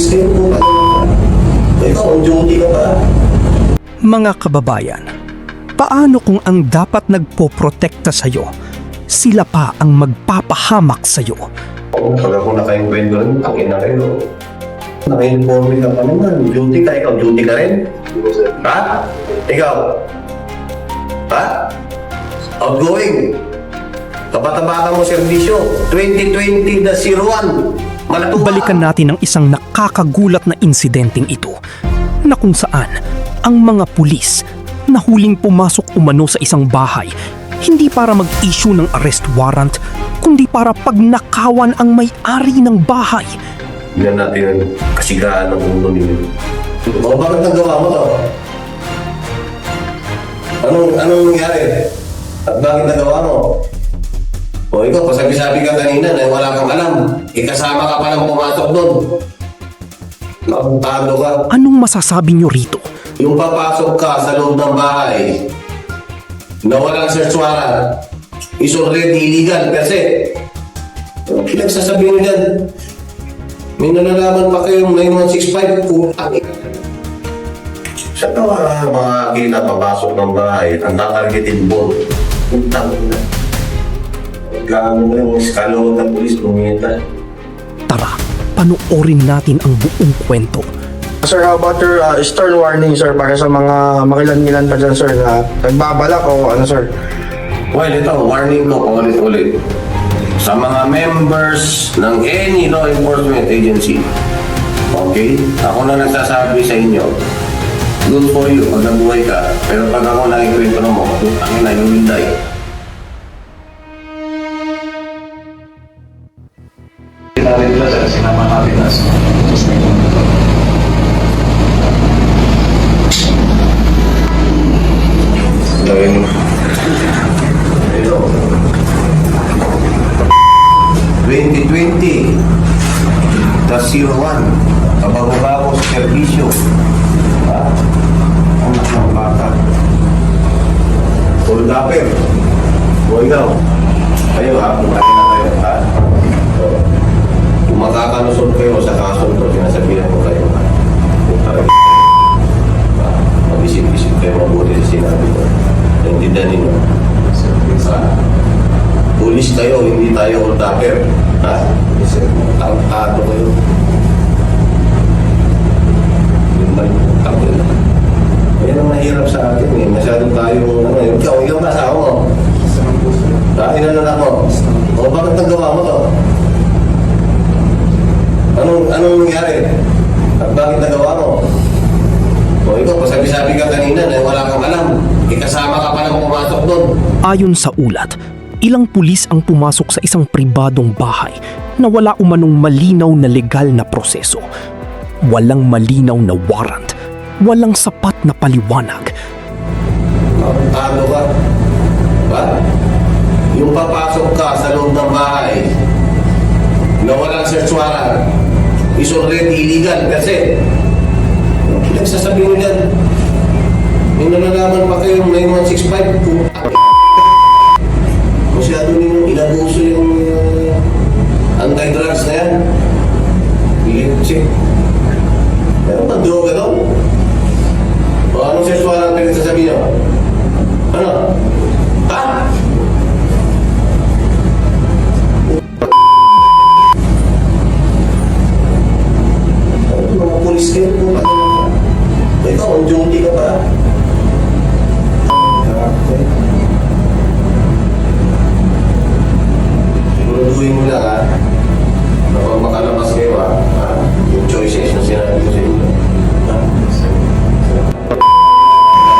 pulis kayo po. Ikaw, on duty ka pa. Mga kababayan, paano kung ang dapat nagpoprotekta sa'yo, sila pa ang magpapahamak sa'yo? Pag ako naka-enkwento rin, takin na kayo. Naka-informe ka pa naman. Duty ka, ikaw duty ka rin? Ha? Ikaw? Ha? Outgoing? Kapata-bata mo serbisyo, 2020-01. Malatuwa. Balikan natin ang isang nakakagulat na insidenteng ito na kung saan ang mga pulis na huling pumasok umano sa isang bahay hindi para mag-issue ng arrest warrant kundi para pagnakawan ang may-ari ng bahay. Yan natin ang kasigaan ng mundo ninyo. O bakit nagawa mo to? Anong nangyari? At bakit nagawa mo? O ikaw, pasabi-sabi ka kanina na wala kang alam. Ikasama ka pa lang pumasok doon. Nakutado ka. Anong masasabi nyo rito? Yung papasok ka sa loob ng bahay na walang search warrant is already illegal kasi ano pinagsasabihin nyo dyan? May nalalaman pa kayong 9165 kung sa mga kita papasok ng bahay, ang tatargeted ball. Puntang na. Gano'n na yung eskalawag ng polis lumita. Tara, panoorin natin ang buong kwento. Sir, how about your stern warning, sir, para sa mga makilan-ngilan pa dyan, sir, na nagbabalak o ano, sir? Well, ito, warning ko ulit-ulit. Sa mga members ng any law enforcement agency, okay? Ako na nagsasabi sa inyo, good for you pag nabuhay ka. Pero pag ako nakikwento mo, ang ina, you will die. Sinama natin na Gawin mo. Ito. 2020-01. Kabago-bago sa serbisyo. Ha? Ang ng bata. Full dapper. O ikaw. Kayo ha, kumakain na kayo ha. So, kung makakalusot kayo sa kaso ito, sinasabihan ko kayo ha. Mag-isip-isip kayo mabuti sa sinabi ko. Naintindihan ninyo. Pulis kayo, hindi tayo all-dapper. Ha? Tangkado kayo. Yun ba yung tangkado? Yan ang mahirap sa atin eh. Masyado tayong ano eh. Ikaw ba asawa mo? Ilan na ako? O bakit nagawa mo to? Anong nangyari? At bakit nagawa mo? O ikaw, pasabi-sabi ka kanina na wala kang alam. Ikasama ka pa lang pumasok doon. Ayon sa ulat, ilang pulis ang pumasok sa isang pribadong bahay na wala umanong malinaw na legal na proseso. Walang malinaw na warrant, walang sapat na paliwanag. Ano ka? Ba? Yung papasok ka sa loob ng bahay na walang search warrant is already illegal kasi ano pinagsasabihin nyo dyan? May nalalaman pa kayong 9165 kung masyado ninyong inabuso yung anti-drugs na yan. Check. Meron pa droga daw? O anong search warrant pinagsasabihin nyo? Ano? Ha? Mga pulis kayo po. Ikaw, on duty ka pa. Siguraduhin mo lang ha. Kapag makalabas kayo ha. Yung choices na sinabi ko sa inyo.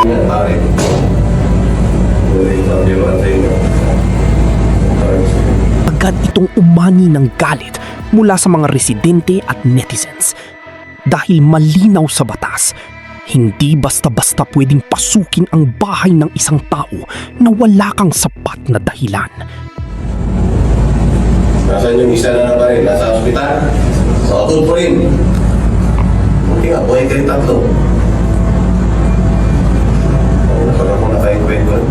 Yan, pare. Ikaw, di ba sa inyo? Agad itong umani ng galit mula sa mga residente at netizens. Dahil malinaw sa batas, hindi basta-basta pwedeng pasukin ang bahay ng isang tao na wala kang sapat na dahilan. Nasaan yung isa na pa rin? Nasa ospital? Sa hotel po rin. Buti nga, buhay kayo tatlo. Pag ako naka-enkwento rin,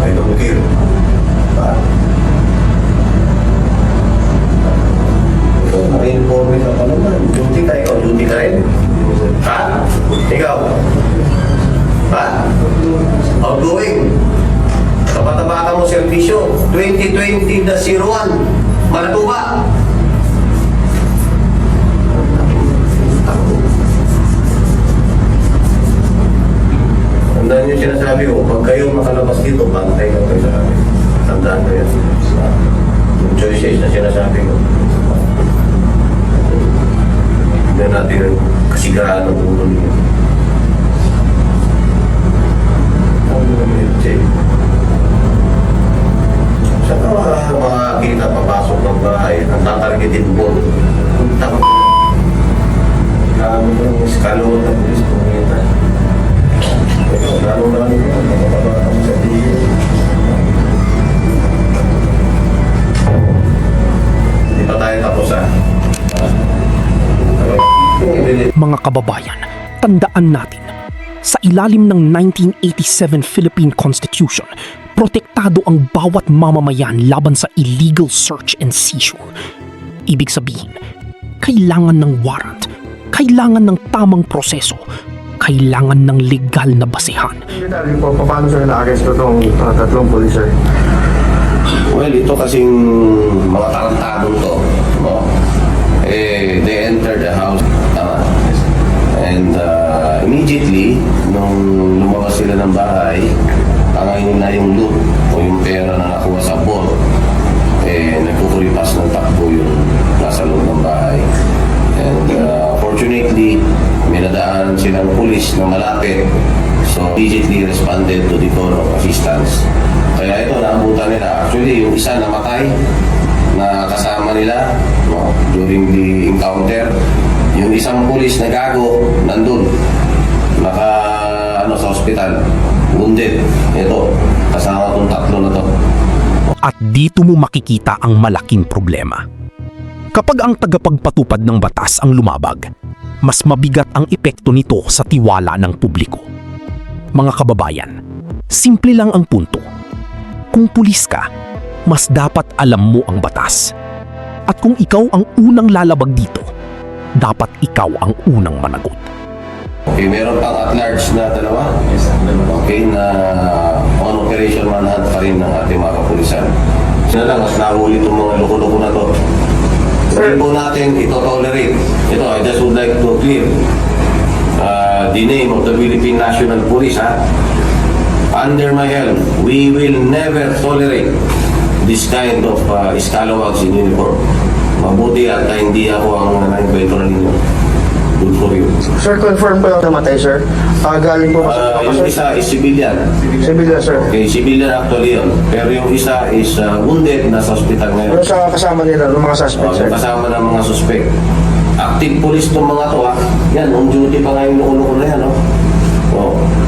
I don't care. Ikaw na. ka rin? Ha? Ikaw? Ha? Outgoing? Kapataba ka mo servisyo. 2020-01. Malatuba. Tandaan niyo sinasabi ko, pag kayo makalabas dito, bantay ka kayo sa akin. Tandaan ko yan. Yung choices na sinasabi ko. Hindi natin ang kasigahan ng ulo niyo. Saan ka makakita papasok ng bahay ang tatargetin po? Takot. Kailangan mo yung eskalon ng pulis pumita. Ito, lalo-lalo ko, nakapabata mo sa tigil. Hindi pa tayo tapos ha. Mga kababayan, tandaan natin, sa ilalim ng 1987 Philippine Constitution, protektado ang bawat mamamayan laban sa illegal search and seizure. Ibig sabihin, kailangan ng warrant, kailangan ng tamang proseso, kailangan ng legal na basehan. Detalye po, paano sir na-arrest ko itong tatlong police sir? Well, ito kasing mga tarantado to, no? They entered the house, and immediately, nung lumabas sila ng bahay, tangayin na yung loot o yung pera na nakuha sa vault, nagkukulipas ng takbo yung nasa loob ng bahay. And fortunately, may nadaan silang pulis na malapit, so immediately responded to the call of assistance. Kaya ito, naabutan nila. Actually, yung isa namatay na kasama nila, no, during the encounter. Yung isang pulis na gago, nandun. Sa hospital. Wounded. Ito, kasama itong tatlo na to. At dito mo makikita ang malaking problema. Kapag ang tagapagpatupad ng batas ang lumabag, mas mabigat ang epekto nito sa tiwala ng publiko. Mga kababayan, simple lang ang punto. Kung pulis ka, mas dapat alam mo ang batas. At kung ikaw ang unang lalabag dito, dapat ikaw ang unang managot. Okay, meron pang at-large na dalawa. Okay, na on operation manhunt pa rin ng ating mga kapulisan. Sila lang, at nahuli itong mga loko-loko na to. Hindi po natin ito tolerate. Ito, I just would like to clear the name of the Philippine National Police, ha? Under my helm, we will never tolerate this kind of scalawags in uniform. Mabuti at hindi ako ang naibento na ninyo. Good for you. Sir, confirm po yung namatay sir? Galing po ba sa Yung isa is civilian. Civilian sir. Okay, civilian actually yun. Pero yung isa is wounded, nasa hospital ngayon. Yung sa kasama nila, ng mga suspect sir? Kasama ng mga suspect. Active police itong mga to, ha? Yan, on duty pa nga yung loko-loko na yan, no?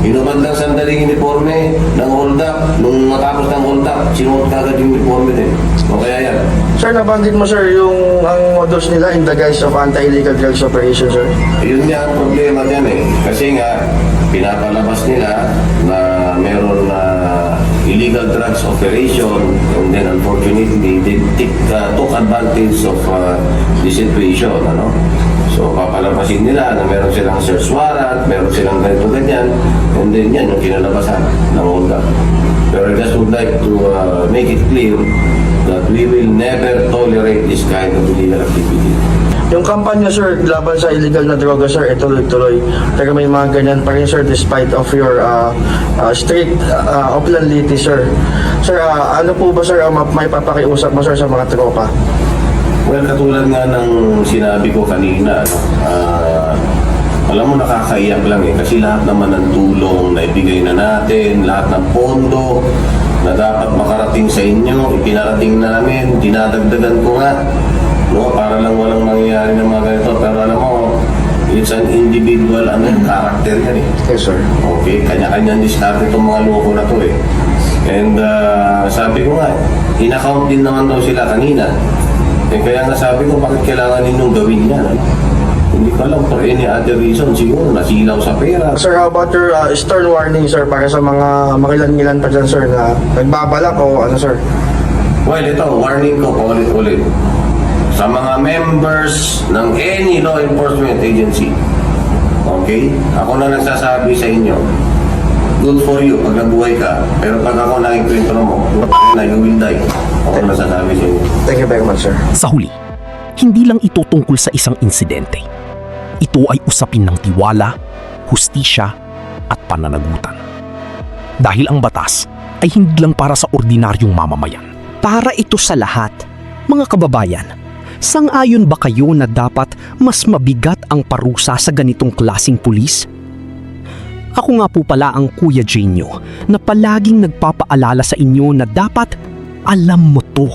Inuman lang sandaling uniforme ng hold up. Nung matapos ng hold up, sinuot ka agad yung uniforme din. O kaya yan. Sir, nabanggit mo sir yung ang modus nila in the guise of anti-illegal drugs operation sir? Yun nga ang problema dyan eh. Kasi nga, pinapalabas nila na meron na illegal drugs operation, and then unfortunately, they took advantage of the situation, ano? So, papalabasin nila na meron silang search warrant, meron silang ganito-ganyan, and then yan yung kinalabasan ng hold up. Pero I just would like to make it clear that we will never tolerate this kind of illegal activity. Yung kampanya sir, laban sa illegal na droga sir, tuloy-tuloy. Pero may mga ganyan pa rin sir despite of your strict oplanliti sir. Sir, ano po ba sir ang may papakiusap mo sir sa mga tropa? Well, katulad nga ng sinabi ko kanina, alam mo, nakakaiyak lang eh. Kasi lahat naman ng tulong na ibigay na natin, lahat ng pondo na dapat makarating sa inyo, ipinarating namin, dinadagdagan ko nga. No, para lang walang nangyayari ng mga ganito. Pero alam mo, it's an individual character yan eh. Yes sir. Okay, kanya-kanyang diskarte itong mga loko na to eh. And sabi ko nga, in-account din naman daw sila kanina. Kaya nga sabi ko, bakit kailangan ninyong gawin yan? Hindi ko alam for any other reason. Siguro nasilaw sa pera. Sir, how about your stern warning sir para sa mga makilan-ngilan pa dyan sir na nagbabalak o ano sir? Well, ito, warning ko paulit-ulit. sa mga members ng any law enforcement agency. Okay? Ako na nagsasabi sa inyo, good for you pag nabuhay ka. Pero pag ako nakikwento mo, na you will die. Ako na nagsasabi sa inyo. Thank you very much, sir. Sa huli, hindi lang ito tungkol sa isang insidente. Ito ay usapin ng tiwala, hustisya at pananagutan. Dahil ang batas ay hindi lang para sa ordinaryong mamamayan. Para ito sa lahat. Mga kababayan, sang-ayon ba kayo na dapat mas mabigat ang parusa sa ganitong klasing pulis? Ako nga po pala ang Kuya Jenyo na palaging nagpapaalala sa inyo na dapat alam mo to.